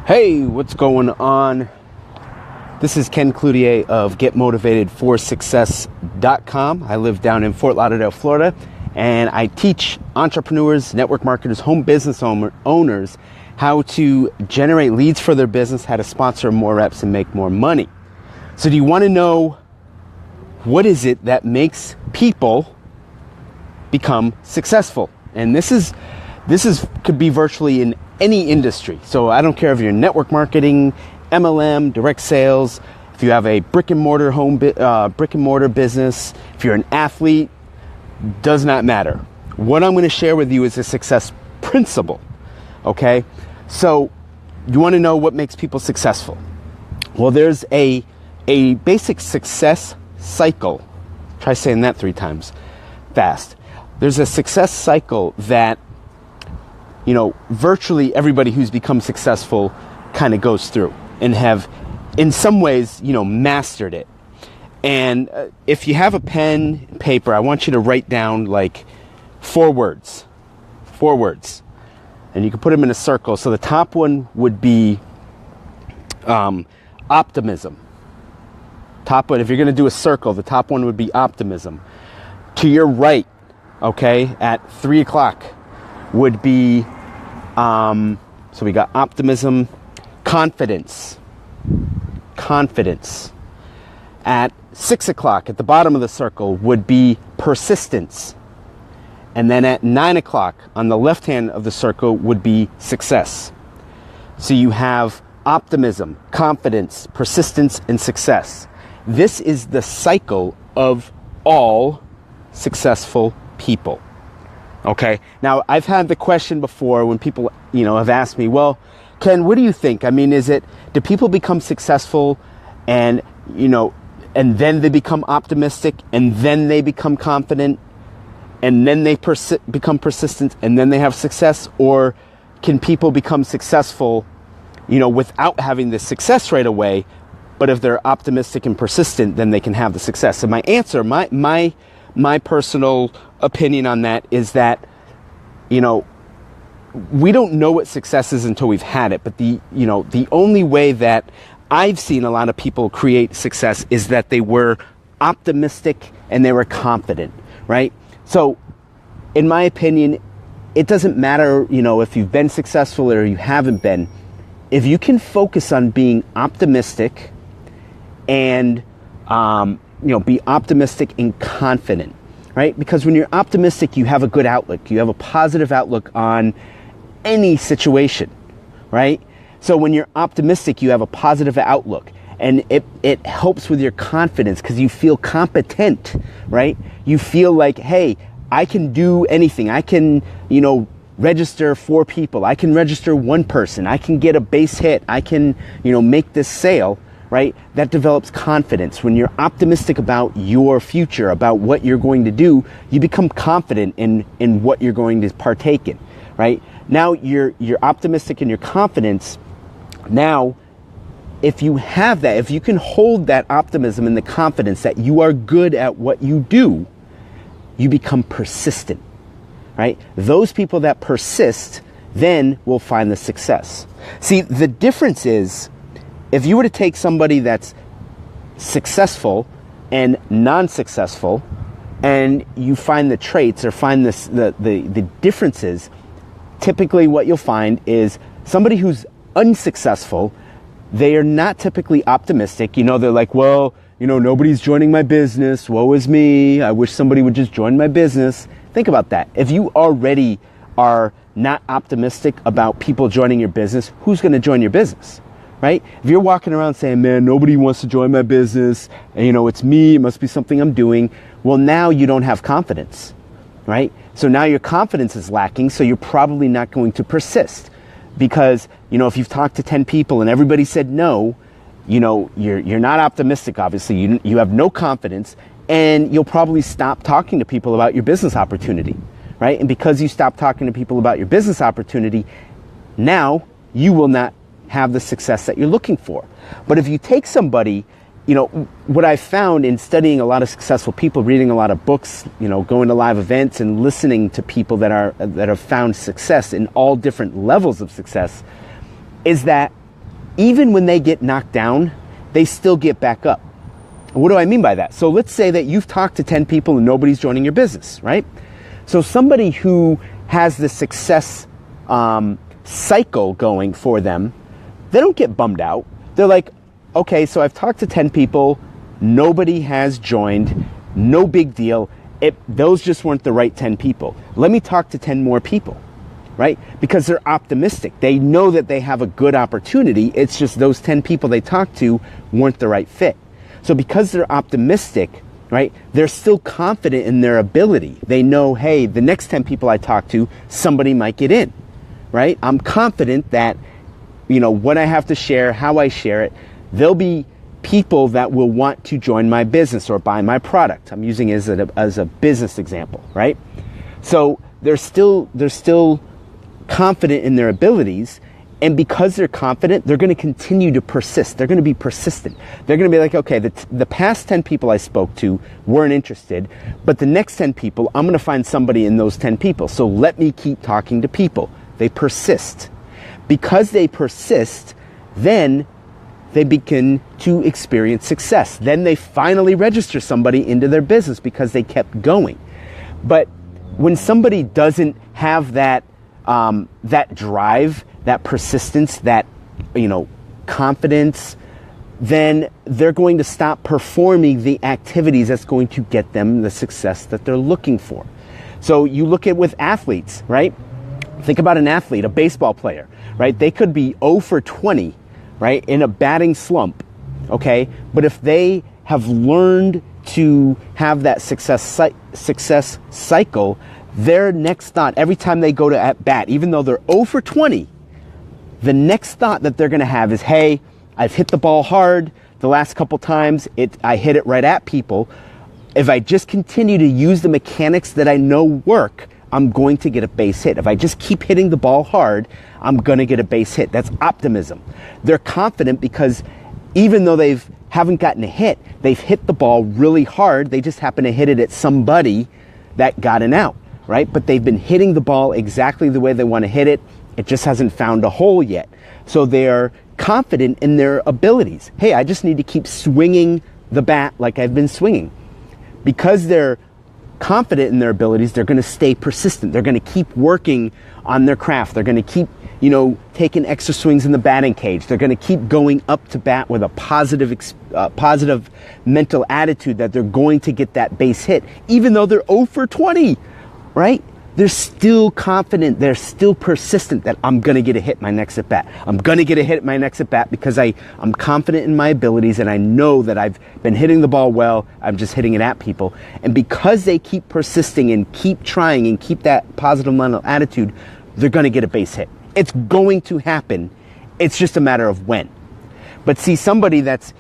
Hey, what's going on? This is Ken Cloutier of GetMotivatedForSuccess.com. I live down in Fort Lauderdale, Florida, and I teach entrepreneurs, network marketers, home business owners how to generate leads for their business, how to sponsor more reps and make more money. So do you want to know what is it that makes people become successful? And this could be virtually in any industry. So I don't care if you're network marketing, MLM, direct sales, if you have a brick and mortar business, if you're an athlete, does not matter. What I'm going to share with you is a success principle. Okay? So you want to know what makes people successful? Well, there's a basic success cycle. Try saying that 3 times fast. There's a success cycle that virtually everybody who's become successful kind of goes through and have, in some ways, mastered it. And if you have a pen, paper, I want you to write down like 4 words. 4 words. And you can put them in a circle. So the top one would be optimism. Top one, if you're going to do a circle, the top one would be optimism. To your right, okay, at 3 o'clock, would be, so we got optimism, confidence. At 6 o'clock, at the bottom of the circle, would be persistence. And then at 9 o'clock, on the left hand of the circle, would be success. So you have optimism, confidence, persistence, and success. This is the cycle of all successful people. Okay. Now, I've had the question before when people, have asked me, well, Ken, what do you think? I mean, do people become successful and then they become optimistic and then they become confident and then they become persistent and then they have success? Or can people become successful, without having the success right away, but if they're optimistic and persistent, then they can have the success? So my answer, my personal opinion on that is that, we don't know what success is until we've had it. But the only way that I've seen a lot of people create success is that they were optimistic and they were confident, right? So in my opinion, it doesn't matter, if you've been successful or you haven't been. If you can focus on being optimistic and, be optimistic and confident, right? Because when you're optimistic, you have a good outlook. You have a positive outlook on any situation, right? So when you're optimistic, you have a positive outlook, and it helps with your confidence because you feel competent, right? You feel like, hey, I can do anything. I can, register 4 people. I can register 1 person. I can get a base hit. I can, make this sale, right? That develops confidence. When you're optimistic about your future, about what you're going to do, you become confident in what you're going to partake in, right? Now you're optimistic in your confidence. Now, if you have that, if you can hold that optimism and the confidence that you are good at what you do, you become persistent, right? Those people that persist then will find the success. See, the difference is, if you were to take somebody that's successful and non-successful, and you find the traits or find the differences, typically what you'll find is somebody who's unsuccessful, they are not typically optimistic. They're like, well, nobody's joining my business. Woe is me. I wish somebody would just join my business. Think about that. If you already are not optimistic about people joining your business, who's going to join your business? Right? If you're walking around saying, man, nobody wants to join my business, and, it's me, it must be something I'm doing. Well, now you don't have confidence, right? So now your confidence is lacking, so you're probably not going to persist. Because, if you've talked to 10 people and everybody said no, you're not optimistic, obviously. You have no confidence, and you'll probably stop talking to people about your business opportunity, right? And because you stop talking to people about your business opportunity, now you will not have the success that you're looking for. But if you take somebody, what I found in studying a lot of successful people, reading a lot of books, going to live events and listening to people that have found success in all different levels of success, is that even when they get knocked down, they still get back up. What do I mean by that? So let's say that you've talked to 10 people and nobody's joining your business, right? So somebody who has the success cycle going for them, they don't get bummed out. They're like, okay, so I've talked to 10 people, nobody has joined, no big deal. Those just weren't the right 10 people. Let me talk to 10 more people, right? Because they're optimistic. They know that they have a good opportunity. It's just those 10 people they talked to weren't the right fit. So because they're optimistic, right, they're still confident in their ability. They know, hey, the next 10 people I talk to, somebody might get in, right? I'm confident that, what I have to share, how I share it, there'll be people that will want to join my business or buy my product. I'm using it as a business example, right? So they're still confident in their abilities. And because they're confident, they're going to continue to persist. They're going to be persistent. They're going to be like, okay, the past 10 people I spoke to weren't interested, but the next 10 people, I'm going to find somebody in those 10 people. So let me keep talking to people. They persist. Because they persist, then they begin to experience success. Then they finally register somebody into their business because they kept going. But when somebody doesn't have that drive, that persistence, that, confidence, then they're going to stop performing the activities that's going to get them the success that they're looking for. So you look at with athletes, right? Think about an athlete, a baseball player, right? They could be 0 for 20, right, in a batting slump, okay? But if they have learned to have that success cycle, their next thought, every time they go to at bat, even though they're 0 for 20, the next thought that they're going to have is, hey, I've hit the ball hard the last couple times. I hit it right at people. If I just continue to use the mechanics that I know work, I'm going to get a base hit. If I just keep hitting the ball hard, I'm going to get a base hit. That's optimism. They're confident because even though they haven't gotten a hit, they've hit the ball really hard. They just happen to hit it at somebody that got an out, right? But they've been hitting the ball exactly the way they want to hit it. It just hasn't found a hole yet. So they're confident in their abilities. Hey, I just need to keep swinging the bat like I've been swinging. Because they're confident in their abilities, they're going to stay persistent. They're going to keep working on their craft. They're going to keep, taking extra swings in the batting cage. They're going to keep going up to bat with a positive mental attitude that they're going to get that base hit, even though they're 0 for 20, right? They're still confident. They're still persistent that I'm going to get a hit my next at bat. I'm going to get a hit my next at bat because I'm confident in my abilities and I know that I've been hitting the ball well. I'm just hitting it at people. And because they keep persisting and keep trying and keep that positive mental attitude, they're going to get a base hit. It's going to happen. It's just a matter of when. But see, somebody that's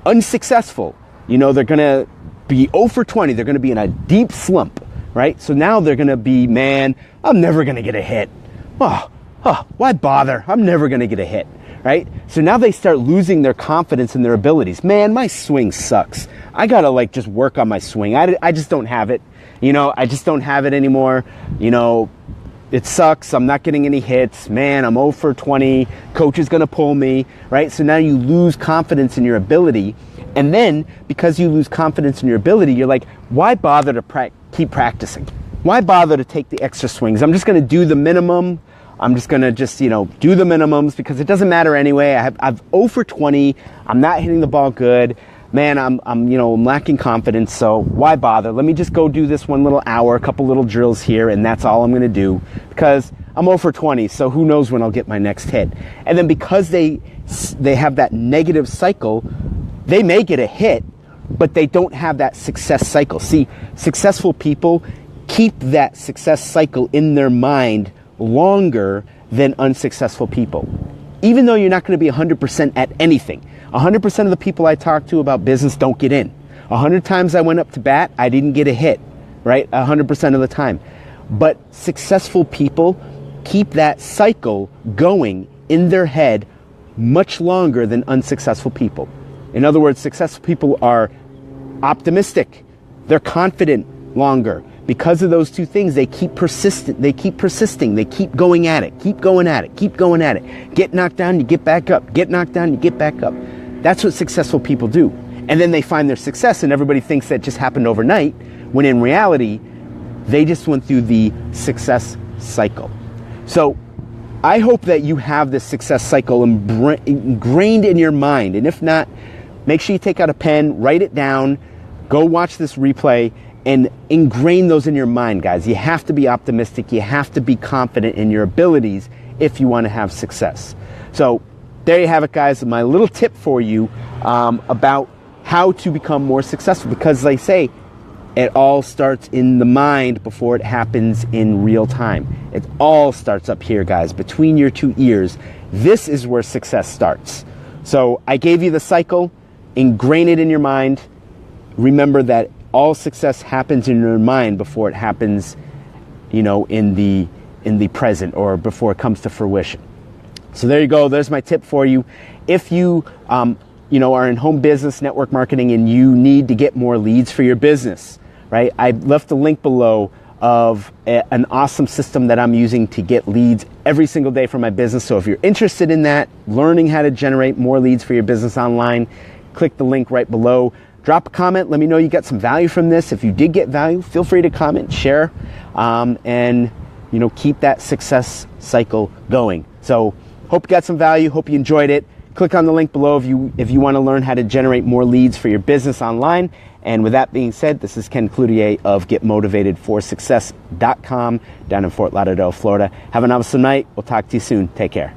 unsuccessful, they're going to be 0 for 20. They're going to be in a deep slump. Right? So now they're going to be, man, I'm never going to get a hit. Why bother? I'm never going to get a hit. Right? So now they start losing their confidence in their abilities. Man, my swing sucks. I got to just work on my swing. I just don't have it. I just don't have it anymore. It sucks. I'm not getting any hits. Man, I'm 0 for 20. Coach is going to pull me. Right? So now you lose confidence in your ability. And then because you lose confidence in your ability, you're like, why bother to keep practicing? Why bother to take the extra swings? I'm just going to do the minimum. I'm just going to do the minimums because it doesn't matter anyway. I've 0 for 20. I'm not hitting the ball good. Man, I'm lacking confidence. So why bother? Let me just go do this one little hour, a couple little drills here, and that's all I'm going to do because I'm 0 for 20. So who knows when I'll get my next hit? And then because they have that negative cycle, they may get a hit, but they don't have that success cycle. See, successful people keep that success cycle in their mind longer than unsuccessful people. Even though you're not going to be 100% at anything. 100% of the people I talk to about business don't get in. 100 times I went up to bat, I didn't get a hit, right? 100% of the time. But successful people keep that cycle going in their head much longer than unsuccessful people. In other words, successful people are optimistic. They're confident longer because of those two things, they keep persisting, they keep going at it, keep going at it. Get knocked down, you get back up. Get knocked down, you get back up. That's what successful people do. And then they find their success, and everybody thinks that just happened overnight, when in reality, they just went through the success cycle. So I hope that you have this success cycle ingrained in your mind. And if not, make sure you take out a pen, write it down, go watch this replay, and ingrain those in your mind, guys. You have to be optimistic. You have to be confident in your abilities if you want to have success. So there you have it, guys. My little tip for you about how to become more successful. Because like I say, it all starts in the mind before it happens in real time. It all starts up here, guys, between your two ears. This is where success starts. So I gave you the cycle. Ingrain it in your mind. Remember that all success happens in your mind before it happens, in the present, or before it comes to fruition. So there you go. There's my tip for you. If you, are in home business, network marketing, and you need to get more leads for your business, right? I left a link below of an awesome system that I'm using to get leads every single day for my business. So if you're interested in that, learning how to generate more leads for your business online, click the link right below. Drop a comment. Let me know you got some value from this. If you did get value, feel free to comment, share, and keep that success cycle going. So hope you got some value. Hope you enjoyed it. Click on the link below if you want to learn how to generate more leads for your business online. And with that being said, this is Ken Cloutier of GetMotivatedForSuccess.com down in Fort Lauderdale, Florida. Have an awesome night. We'll talk to you soon. Take care.